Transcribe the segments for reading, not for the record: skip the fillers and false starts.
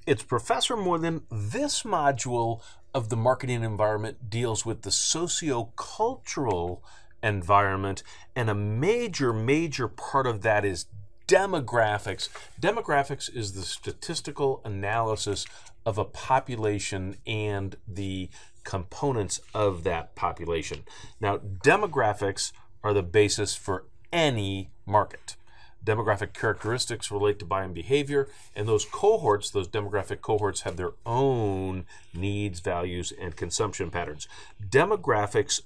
It's Professor Moreland. This module of the marketing environment deals with the sociocultural environment, and a major part of that is demographics. Demographics is the statistical analysis of a population and the components of that population. Now, demographics are the basis for any market. Demographic characteristics relate to buying behavior, and those cohorts, those demographic cohorts, have their own needs, values, and consumption patterns. Demographic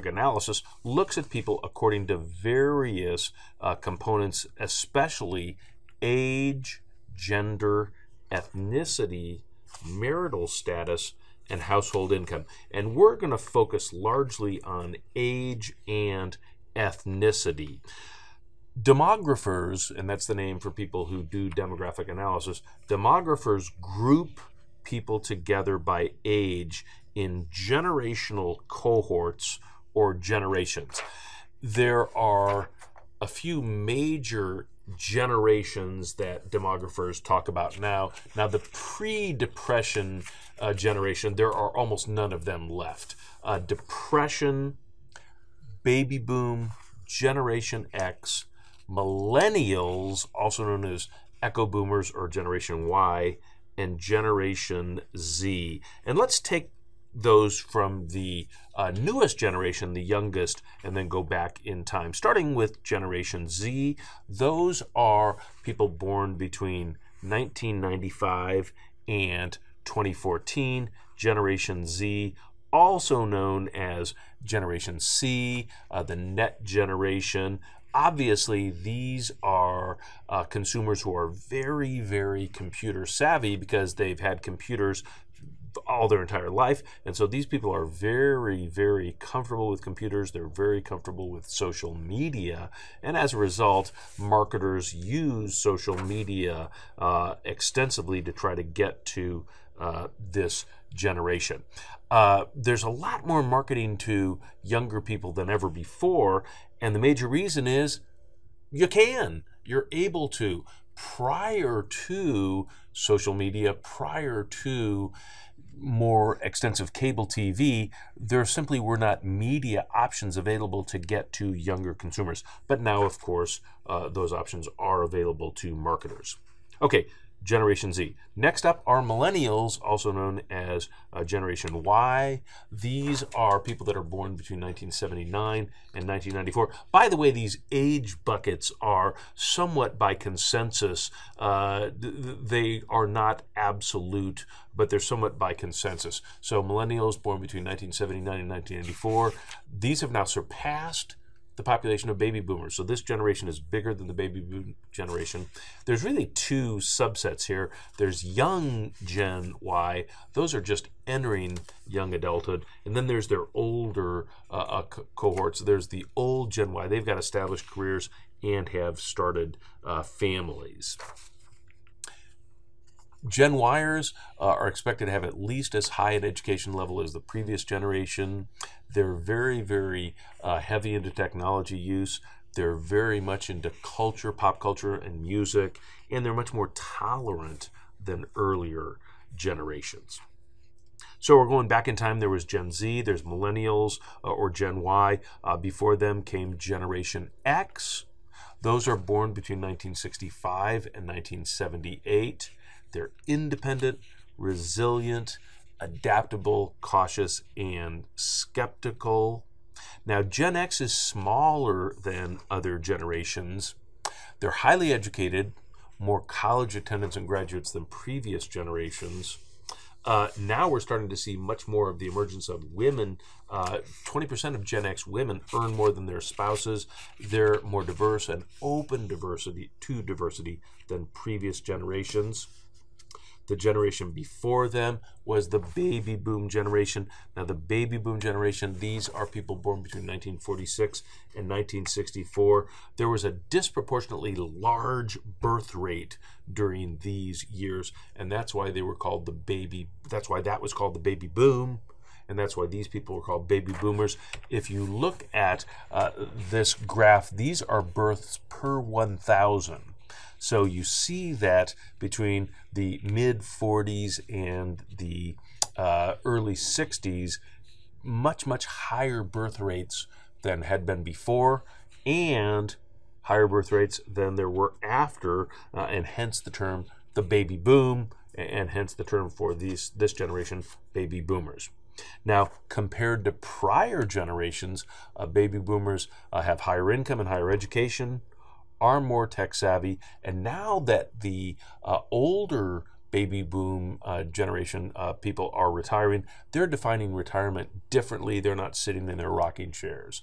analysis looks at people according to various components, especially age, gender, ethnicity, marital status, and household income. And we're going to focus largely on age and ethnicity. Demographers, and that's the name for people who do demographic analysis, demographers group people together by age in generational cohorts or generations. There are a few major generations that demographers talk about now. Now, the pre-Depression generation, there are almost none of them left. Depression, baby boom, Generation X, millennials, also known as echo boomers or Generation Y, and Generation Z. And let's take those from the newest generation, the youngest, and then go back in time. Starting with Generation Z, those are people born between 1995 and 2014. Generation Z, also known as Generation C, the net generation. Obviously, these are consumers who are very computer savvy because they've had computers all their entire life. And so these people are very comfortable with computers. They're very comfortable with social media. And as a result, marketers use social media extensively to try to get to this generation. There's a lot more marketing to younger people than ever before, and the major reason is you're able to. Prior to social media, prior to more extensive cable TV, there simply were not media options available to get to younger consumers. But now, of course, those options are available to marketers. Okay, Generation Z. Next up are millennials, also known as Generation Y. These are people that are born between 1979 and 1994. By the way, these age buckets are somewhat by consensus. They are not absolute, but they're somewhat by consensus. So millennials born between 1979 and 1994, these have now surpassed the population of baby boomers. So this generation is bigger than the baby boom generation. There's really two subsets here. There's young Gen Y. Those are just entering young adulthood. And then there's their older cohorts. There's the old Gen Y. They've got established careers and have started families. Gen Yers are expected to have at least as high an education level as the previous generation. They're very heavy into technology use. They're very much into culture, pop culture, and music, and they're much more tolerant than earlier generations. So we're going back in time. There was Gen Z, there's millennials or Gen Y. Before them came Generation X. Those are born between 1965 and 1978. They're independent, resilient, adaptable, cautious, and skeptical. Now, Gen X is smaller than other generations. They're highly educated, more college attendance and graduates than previous generations. Now we're starting to see much more of the emergence of women. 20% of Gen X women earn more than their spouses. They're more diverse and open to diversity than previous generations. The generation before them was the baby boom generation. Now, the baby boom generation, these are people born between 1946 and 1964. There was a disproportionately large birth rate during these years, and that's why they were called that's why that was called the baby boom, and that's why these people were called baby boomers. If you look at this graph, these are births per 1,000. So you see that between the mid 40s and the early 60s, much higher birth rates than had been before, and higher birth rates than there were after, and hence the term the baby boom, and hence the term for this generation, baby boomers. Now, compared to prior generations, baby boomers have higher income and higher education, are more tech savvy, and now that the older baby boom generation people are retiring, they're defining retirement differently. They're not sitting in their rocking chairs.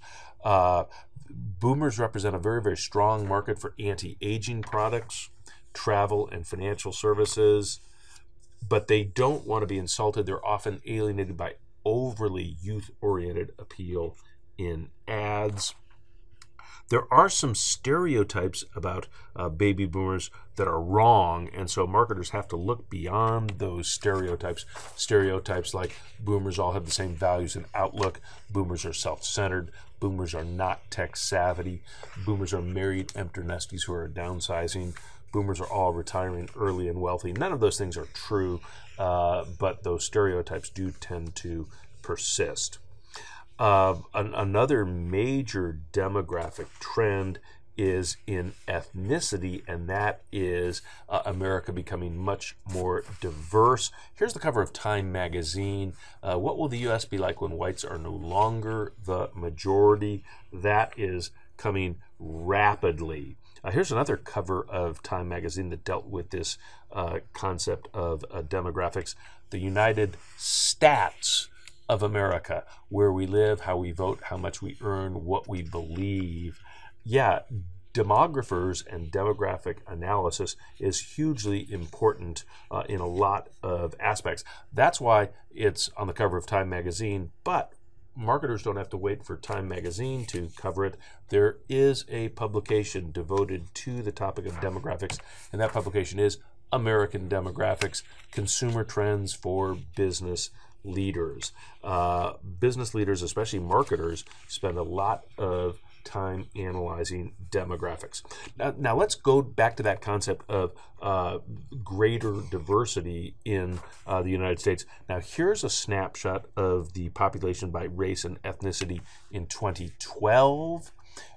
Boomers represent a very strong market for anti-aging products, travel, and financial services, but they don't want to be insulted. They're often alienated by overly youth-oriented appeal in ads. There are some stereotypes about baby boomers that are wrong, and so marketers have to look beyond those stereotypes. Stereotypes like boomers all have the same values and outlook, boomers are self-centered, boomers are not tech savvy, boomers are married empty nesties who are downsizing, boomers are all retiring early and wealthy. None of those things are true, but those stereotypes do tend to persist. Another major demographic trend is in ethnicity, and that is America becoming much more diverse. Here's the cover of Time magazine. What will the U.S. be like when whites are no longer the majority? That is coming rapidly. Here's another cover of Time magazine that dealt with this concept of demographics. The United Stats of America, where we live, how we vote, how much we earn, what we believe. Yeah, demographers and demographic analysis is hugely important in a lot of aspects. That's why it's on the cover of Time magazine, but marketers don't have to wait for Time magazine to cover it. There is a publication devoted to the topic of demographics, and that publication is American Demographics, Consumer Trends for Business Leaders. Business leaders, especially marketers, spend a lot of time analyzing demographics. Now let's go back to that concept of greater diversity in the United States. Now here's a snapshot of the population by race and ethnicity in 2012.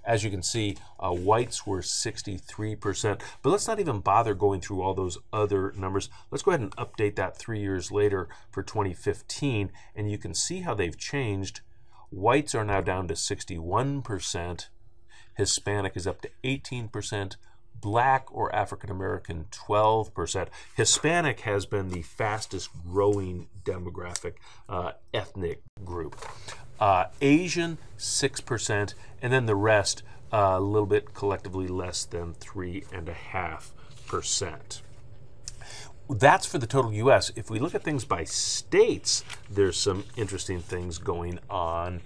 As you can see, whites were 63%, but let's not even bother going through all those other numbers. Let's go ahead and update that 3 years later for 2015, and you can see how they've changed. Whites are now down to 61%, Hispanic is up to 18%, Black or African American 12%. Hispanic has been the fastest growing demographic ethnic group. Asian 6%, and then the rest a little bit collectively less than 3.5%. That's for the total U.S. If we look at things by states, there's some interesting things going on.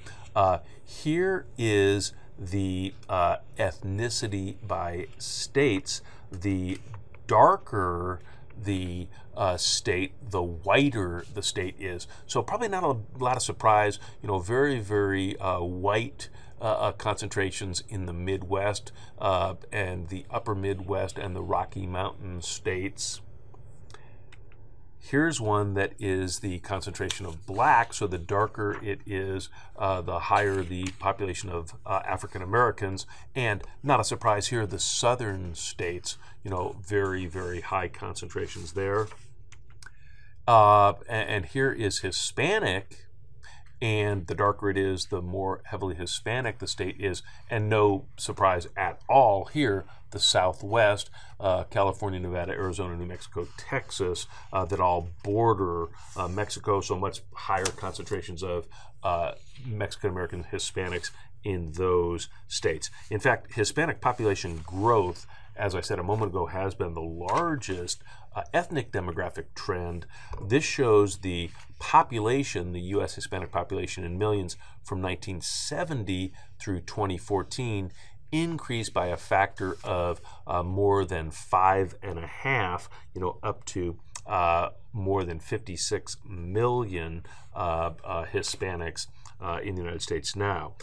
Here is the ethnicity by states. The darker the state, the whiter the state is. So probably not a lot of surprise. Very white concentrations in the Midwest and the upper Midwest and the Rocky Mountain states. Here's one that is the concentration of Black, so the darker it is, the higher the population of African Americans, and not a surprise here, the southern states, very high concentrations there. And here is Hispanic, and the darker it is, the more heavily Hispanic the state is, and no surprise at all here, the Southwest, California, Nevada, Arizona, New Mexico, Texas, that all border Mexico, so much higher concentrations of Mexican-American Hispanics in those states. In fact, Hispanic population growth, as I said a moment ago, has been the largest ethnic demographic trend. This shows the population, the U.S. Hispanic population in millions from 1970 through 2014, increased by a factor of more than 5.5, up to more than 56 million Hispanics in the United States now.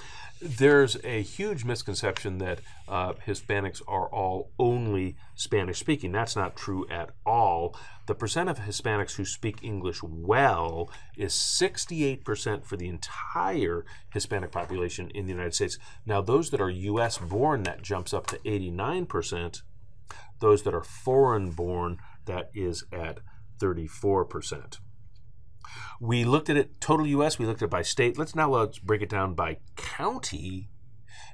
There's a huge misconception that Hispanics are all only Spanish speaking. That's not true at all. The percent of Hispanics who speak English well is 68% for the entire Hispanic population in the United States. Now, those that are U.S. born, that jumps up to 89%. Those that are foreign born, that is at 34%. We looked at it total U.S., we looked at it by state. Let's break it down by county.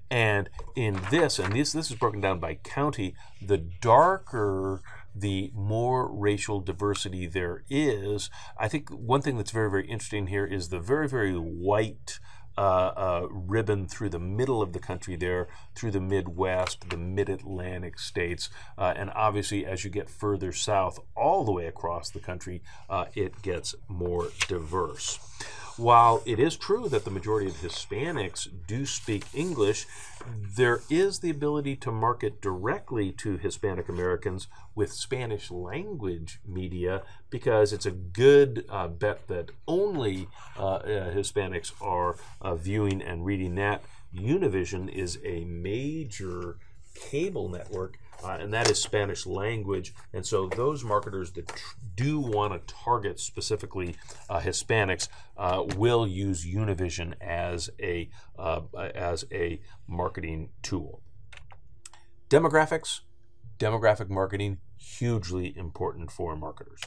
And in this is broken down by county, the darker, the more racial diversity there is. I think one thing that's very, very interesting here is the very, very white ribbon through the middle of the country there, through the Midwest, the Mid-Atlantic states, and obviously as you get further south, all the way across the country, it gets more diverse. While it is true that the majority of Hispanics do speak English, there is the ability to market directly to Hispanic Americans with Spanish language media, because it's a good bet that only Hispanics are viewing and reading that. Univision is a major cable network, and that is Spanish language, and so those marketers that do want to target specifically Hispanics will use Univision as a marketing tool. Demographics, demographic marketing, hugely important for marketers.